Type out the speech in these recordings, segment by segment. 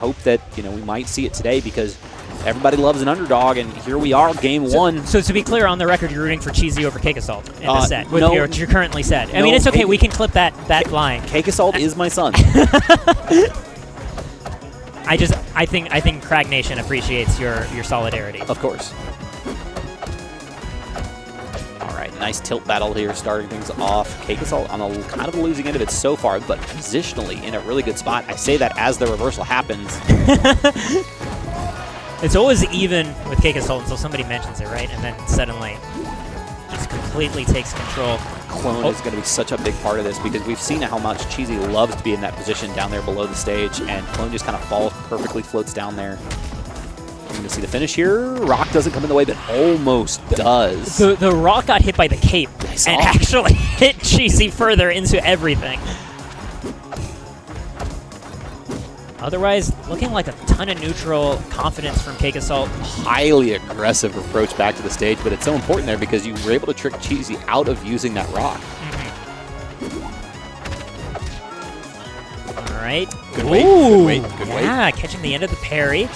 hope that, you know, we might see it today because everybody loves an underdog, and here we are, game one. So to be clear, on the record, you're rooting for Cheesy over CakeAssault in the set, with no, your currently said. I no, mean, it's okay. We can clip that line. CakeAssault is my son. I think Kragg Nation appreciates your solidarity. Of course. All right, nice tilt battle here, starting things off. CakeAssault on a kind of the losing end of it so far, but positionally in a really good spot. I say that as the reversal happens. It's always even with CakeAssault until somebody mentions it, right? And then suddenly just completely takes control. Clone is going to be such a big part of this because we've seen how much Cheesy loves to be in that position down there below the stage, and Clone just kind of falls perfectly, floats down there. We're going to see the finish here. Rock doesn't come in the way, but almost does. The Rock got hit by the cape and actually hit Cheesy further into everything. Otherwise, looking like a ton of neutral confidence from CakeAssault. Highly aggressive approach back to the stage, but it's so important there because you were able to trick Cheesy out of using that rock. All right. Good wait, good wait, good wait. Yeah, catching the end of the parry.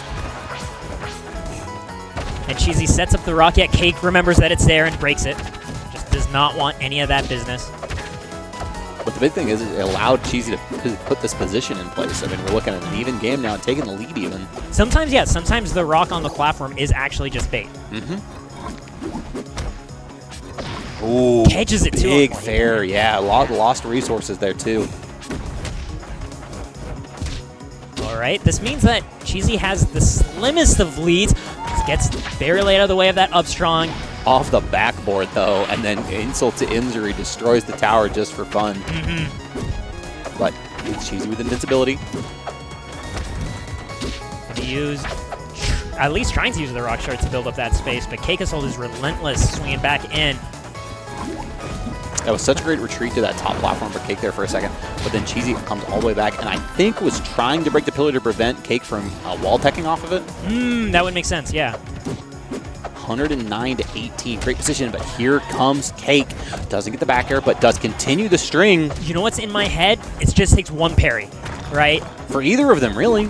And Cheesy sets up the rock, yet Cake remembers that it's there and breaks it. Just does not want any of that business. But the big thing is it allowed Cheesy to put this position in place. I mean, we're looking at an even game now and taking the lead even. Sometimes, yeah, sometimes the rock on the platform is actually just bait. Ooh, catches it too. Big fair, yeah. Lost resources there too. All right, this means that Cheesy has the slimmest of leads. Gets barely out of the way of that up strong. Off the backboard, though, and then insult to injury, destroys the tower just for fun. But it's Cheesy with invincibility. And he used, at least trying to use the rock shard to build up that space, but CakeAssault is relentless, swinging back in. That was such a great retreat to that top platform for Cake there for a second, but then Cheesy comes all the way back, and I think was trying to break the pillar to prevent Cake from wall teching off of it. That would make sense, yeah. 109 to 18, great position, but here comes Cake. Doesn't get the back air, but does continue the string. You know what's in my head? It just takes one parry, right? For either of them, really.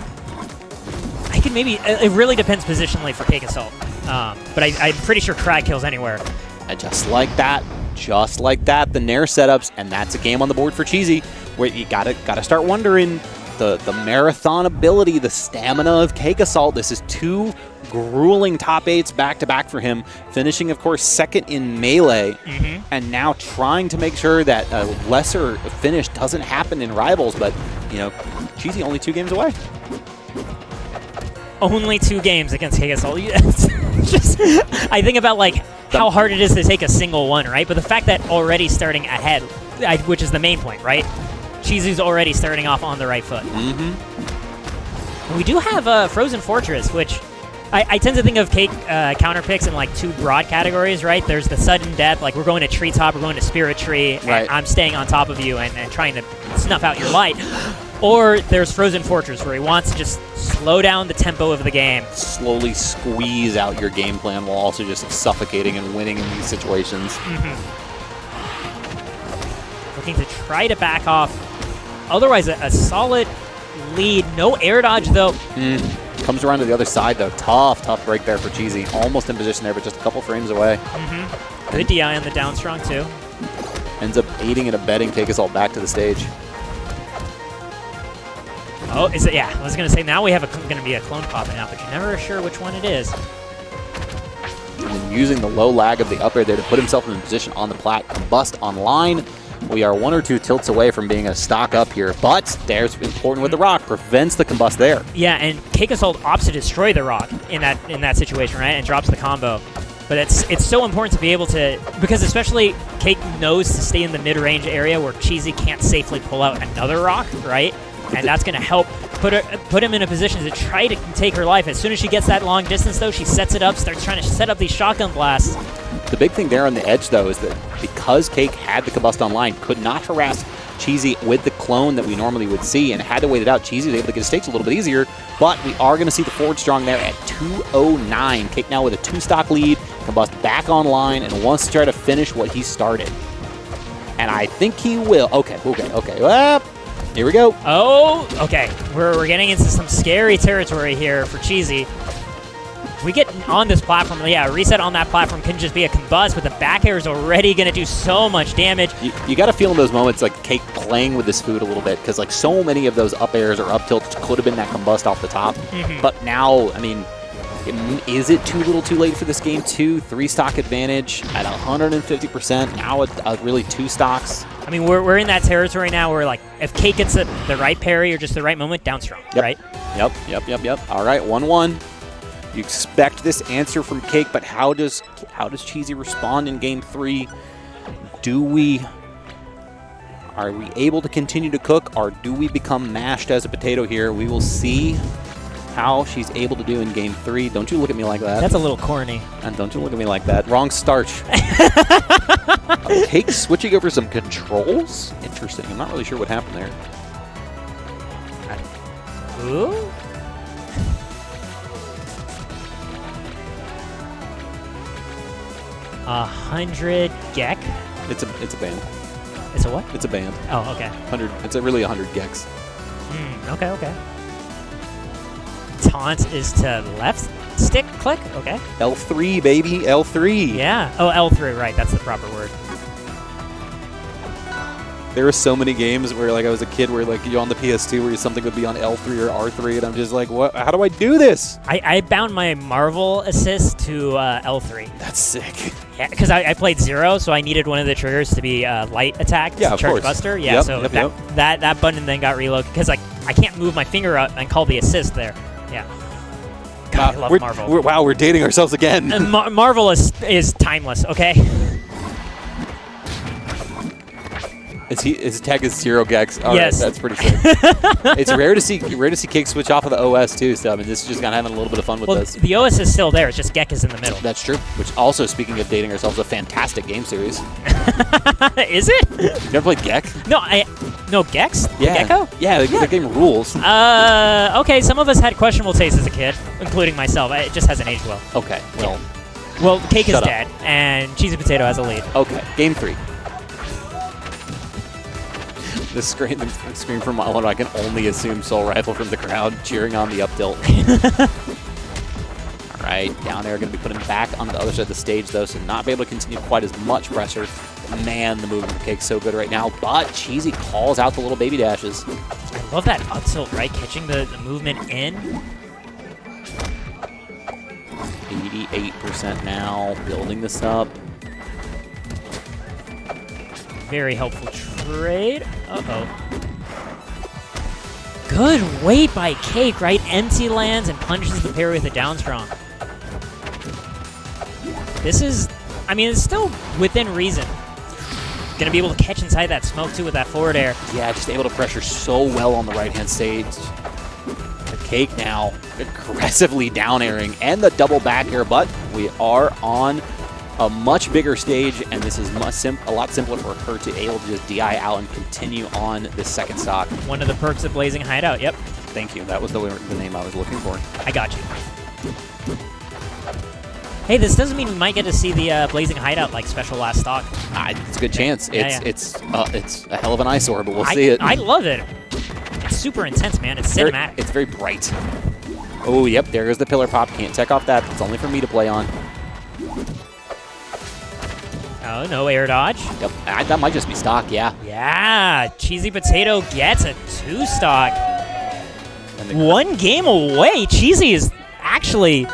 I could maybe, it really depends positionally for CakeAssault, but I'm pretty sure Kragg kills anywhere. And just like that, the Nair setups, and that's a game on the board for Cheesy, where you gotta start wondering the marathon ability, the stamina of CakeAssault. This is two grueling top 8s back-to-back for him, finishing, of course, second in Melee, and now trying to make sure that a lesser finish doesn't happen in Rivals, but, you know, Cheesy only 2 games away. Only 2 games against CakeAssault. Just, I think about, like, how hard it is to take a single one, right? But the fact that already starting ahead, which is the main point, right? Cheesy's already starting off on the right foot. And we do have Frozen Fortress, which I tend to think of Cake counter picks in like 2 broad categories, right? There's the sudden death, like we're going to Treetop, we're going to Spirit Tree, and I'm staying on top of you and trying to snuff out your light. Or there's Frozen Fortress, where he wants to just slow down the tempo of the game. Slowly squeeze out your game plan while also just suffocating and winning in these situations. Looking to try to back off. Otherwise, a solid lead. No air dodge, though. Comes around to the other side, though. Tough break there for Cheesy. Almost in position there, but just a couple frames away. Good DI on the down strong, too. Ends up aiding and abetting CakeAssault back to the stage. Oh, is it? Yeah, I was going to say, now we have going to be a clone popping out, but you're never sure which one it is. And then using the low lag of the up air there to put himself in position on the plat. Combust online. We are 1 or 2 tilts away from being a stock up here, but there's important with the rock. Prevents the combust there. Yeah, and CakeAssault opts to destroy the rock in that situation, right? And drops the combo. But it's so important to be able to, because especially Cake knows to stay in the mid-range area where Cheesy can't safely pull out another rock, right? And that's going to help put him in a position to try to take her life. As soon as she gets that long distance, though, she sets it up, starts trying to set up these shotgun blasts. The big thing there on the edge, though, is that because Cake had the combust online, could not harass Cheesy with the clone that we normally would see, and had to wait it out. Cheesy was able to get his stakes a little bit easier, but we are going to see the forward strong there at 209. Cake now with a 2-stock lead, combust back online, and wants to try to finish what he started. And I think he will. Okay. Here we go. Oh, okay. We're getting into some scary territory here for Cheesy. We get on this platform, yeah, a reset on that platform couldn't just be a combust, but the back air is already going to do so much damage. You got to feel in those moments like Cake playing with this food a little bit, because like so many of those up airs or up tilts could have been that combust off the top. But now, I mean, is it too little too late for this game? 3 stock advantage at 150%. Now really 2 stocks. I mean, we're in that territory now where, like, if Cake gets the right parry or just the right moment, down strong, right? Yep. All right, 1-1. You expect this answer from Cake, but how does Cheesy respond in game 3? Are we able to continue to cook, or do we become mashed as a potato here? We will see how she's able to do in game 3. Don't you look at me like that. That's a little corny. And don't you look at me like that. Wrong starch. Cake switching over some controls? Interesting. I'm not really sure what happened there. Ooh. A 100 Gek? It's a band. It's a what? It's a band. Oh, okay. 100. It's really 100 Geks. Okay. Taunt is to left stick click? Okay. L3, baby. L3. Yeah. Oh, L3, right. That's the proper word. There were so many games where, like, I was a kid where, like, you on the PS2 where something would be on L3 or R3, and I'm just like, what? How do I do this? I bound my Marvel assist to L3. That's sick. Yeah, because I played 0, so I needed one of the triggers to be light attack, yeah, charge course. Buster. Yeah, that button then got reloaded because I can't move my finger up and call the assist there. Yeah. God, I love Marvel. We're dating ourselves again. Marvel is timeless, okay? His tag is 0 Gex. All yes, right, that's pretty sick. It's rare to see Cake switch off of the OS too. So I mean, this is just kind of having a little bit of fun with this. The OS is still there. It's just Gek is in the middle. That's true. Which also, speaking of dating ourselves, a fantastic game series. Is it? You never played Gek? No Gex? Yeah. Gecko? Yeah, the game rules. Okay. Some of us had questionable taste as a kid, including myself. It just hasn't aged well. Okay. Well, Cake is dead, and CheesyPotato has a lead. Okay. Game 3. The scream from what I can only assume Soul Rifle from the crowd cheering on the up tilt. All right, down air going to be putting back on the other side of the stage, though, so not be able to continue quite as much pressure. Man, the movement of Cake's so good right now, but Cheesy calls out the little baby dashes. I love that up tilt, right? Catching the movement in. 88% now, building this up. Very helpful trade. Uh-oh. Good weight by Cake, right? Empty lands and punishes the parry with a down strong. This is, I mean, it's still within reason. Going to be able to catch inside that smoke, too, with that forward air. Yeah, just able to pressure so well on the right-hand stage. The Cake now aggressively down airing and the double back air, but we are on a much bigger stage, and this is a lot simpler for her to able to just DI out and continue on this second stock. One of the perks of Blazing Hideout, yep. Thank you. That was the name I was looking for. I got you. Hey, this doesn't mean we might get to see the Blazing Hideout like special last stock. It's a good chance. It's a hell of an eyesore, but we'll see it. I love it. It's super intense, man. It's cinematic. It's very bright. Oh, yep. There goes the pillar pop. Can't tech off that. It's only for me to play on. Oh, no air dodge. Yep, that might just be stock, yeah. Yeah, CheesyPotato gets a 2 stock. 1 game away. Cheesy is actually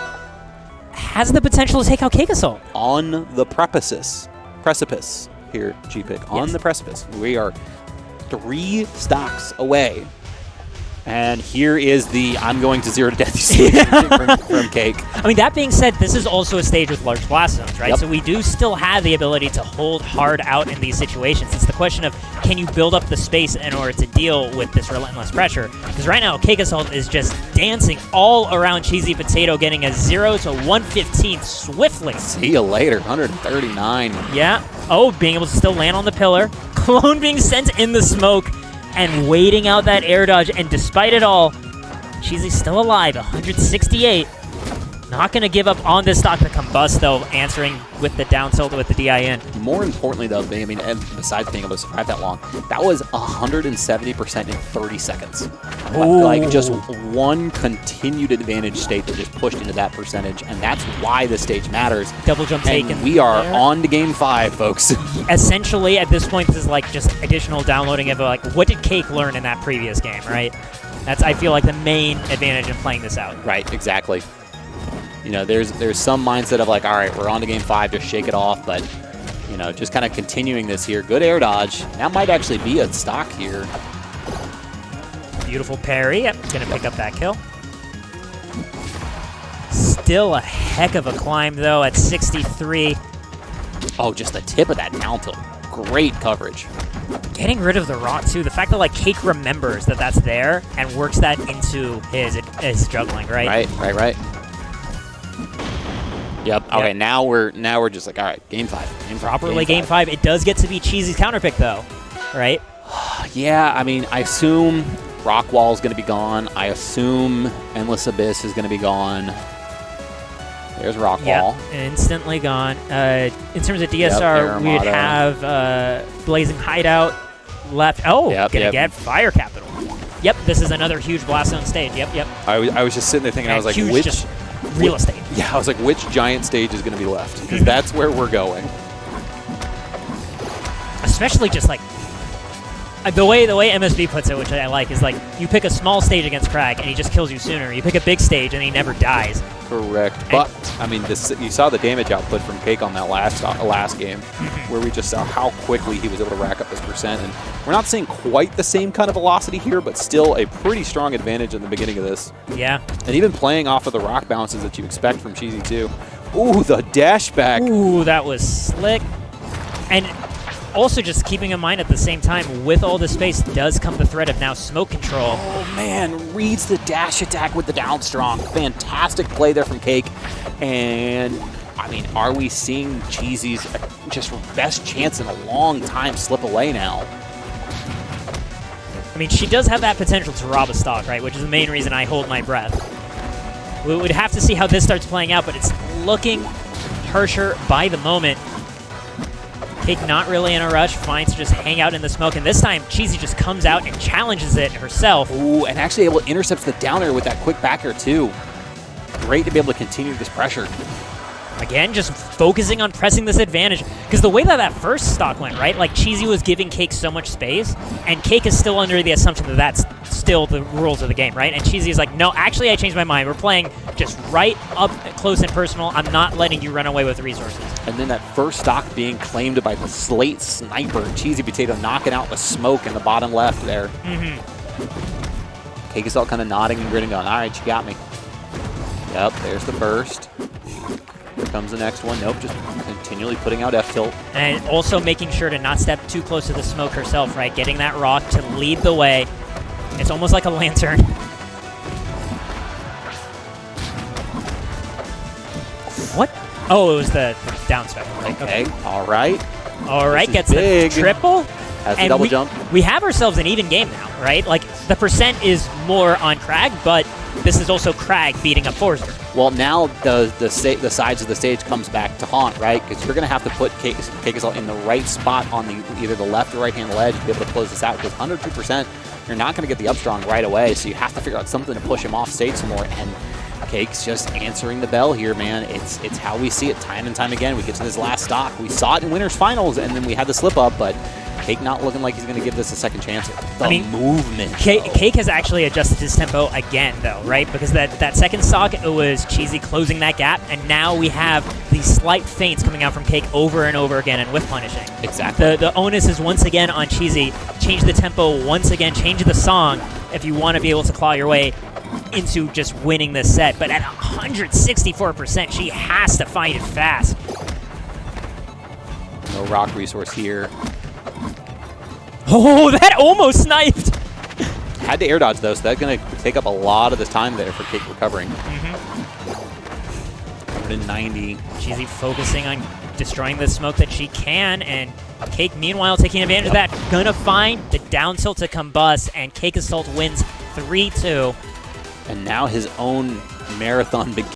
has the potential to take out CakeAssault. On the precipice here, G-Pick. On the precipice. We are 3 stocks away. And here is the I'm going to 0 to death stage from Cake. I mean, that being said, this is also a stage with large blast zones, right? Yep. So we do still have the ability to hold hard out in these situations. It's the question of, can you build up the space in order to deal with this relentless pressure? Because right now, CakeAssault is just dancing all around CheesyPotato, getting a 0 to 115 swiftly. See you later, 139. Yeah. Oh, being able to still land on the pillar. Clone being sent in the smoke. And waiting out that air dodge, and despite it all, Cheesy's still alive, 168. Not going to give up on this stock to combust, though, answering with the down tilt with the DIN. More importantly, though, I mean, and besides being able to survive that long, that was 170% in 30 seconds. Like, just one continued advantage state that just pushed into that percentage, and that's why this stage matters. Double jump taken. And we are on to game 5, folks. Essentially, at this point, this is like just additional downloading of like, what did Cake learn in that previous game, right? That's, I feel like, the main advantage in playing this out. Right, exactly. You know, there's some mindset of like, all right, we're on to game 5, just shake it off, but, you know, just kind of continuing this here. Good air dodge. That might actually be a stock here. Beautiful parry. Yep, going to pick up that kill. Still a heck of a climb, though, at 63. Oh, just the tip of that down tilt. Great coverage. Getting rid of the rock, too. The fact that, like, Cake remembers that that's there and works that into his juggling, right? Right. Yep. Okay, now we're just like, all right, game 5. Properly game 5. It does get to be Cheesy's counterpick, though, right? Yeah, I mean, I assume Rock Wall is going to be gone. I assume Endless Abyss is going to be gone. There's Rock Wall. Instantly gone. In terms of DSR, we'd have Blazing Hideout left. Oh, gonna get Fire Capital. Yep, this is another huge Blast Zone stage. Yep. I was just sitting there thinking, I was like, huge, which just real estate? Yeah, I was like, which giant stage is going to be left? Because that's where we're going. Especially just like the way MSB puts it, which I like, is like you pick a small stage against Kragg and he just kills you sooner. You pick a big stage and he never dies. Correct. But I mean, you saw the damage output from Cake on that last game, where we just saw how quickly he was able to rack up his percent. And we're not seeing quite the same kind of velocity here, but still a pretty strong advantage in the beginning of this. Yeah. And even playing off of the rock bounces that you expect from Cheesy too. Ooh, the dash back. Ooh, that was slick. And also, just keeping in mind at the same time, with all the space does come the threat of now smoke control. Oh man, reads the dash attack with the down strong. Fantastic play there from Cake. And I mean, are we seeing Cheesy's just best chance in a long time slip away now? I mean, she does have that potential to rob a stock, right? Which is the main reason I hold my breath. We would have to see how this starts playing out, but it's looking harsher by the moment. Cake not really in a rush, finds to just hang out in the smoke, and this time Cheesy just comes out and challenges it herself. Ooh, and actually able to intercept the down air with that quick back air too. Great to be able to continue this pressure. Again, just focusing on pressing this advantage, because the way that first stock went, right? Like, Cheesy was giving Cake so much space, and Cake is still under the assumption that that's still the rules of the game, right? And Cheesy is like, no, actually, I changed my mind. We're playing just right up close and personal. I'm not letting you run away with resources. And then that first stock being claimed by the Slate Sniper, CheesyPotato knocking out the smoke in the bottom left there. CakeAssault kind of nodding and grinning, going, all right, you got me. Yep, there's the burst. Here comes the next one. Nope, just continually putting out F-tilt. And also making sure to not step too close to the smoke herself, right? Getting that rock to lead the way. It's almost like a lantern. What? Oh, it was the down spec. Okay, all right. All right, gets big. The triple. Has the double jump. We have ourselves an even game now, right? Like, the percent is more on Kragg, but this is also Kragg beating up Forsburn. Well, now the sides of the stage comes back to haunt, right? Because you're going to have to put CakeAssault in the right spot on either the left or right-hand ledge to be able to close this out. Because 102%, you're not going to get the up strong right away, so you have to figure out something to push him off stage some more. And Cake's just answering the bell here, man. It's how we see it time and time again. We get to this last stock. We saw it in Winners Finals, and then we had the slip-up, but Cake not looking like he's going to give this a second chance. Movement. Cake has actually adjusted his tempo again, though, right? Because that second stock, it was Cheesy closing that gap, and now we have these slight feints coming out from Cake over and over again and whiff punishing. Exactly. The onus is once again on Cheesy. Change the tempo once again. Change the song if you want to be able to claw your way into just winning this set. But at 164%, she has to fight it fast. No rock resource here. Oh, that almost sniped! Had to air dodge, though, so that's going to take up a lot of the time there for Cake recovering. 190. Cheesy focusing on destroying the smoke that she can, and Cake, meanwhile, taking advantage of that. Gonna find the down tilt to combust, and CakeAssault wins 3-2. And now his own marathon begins.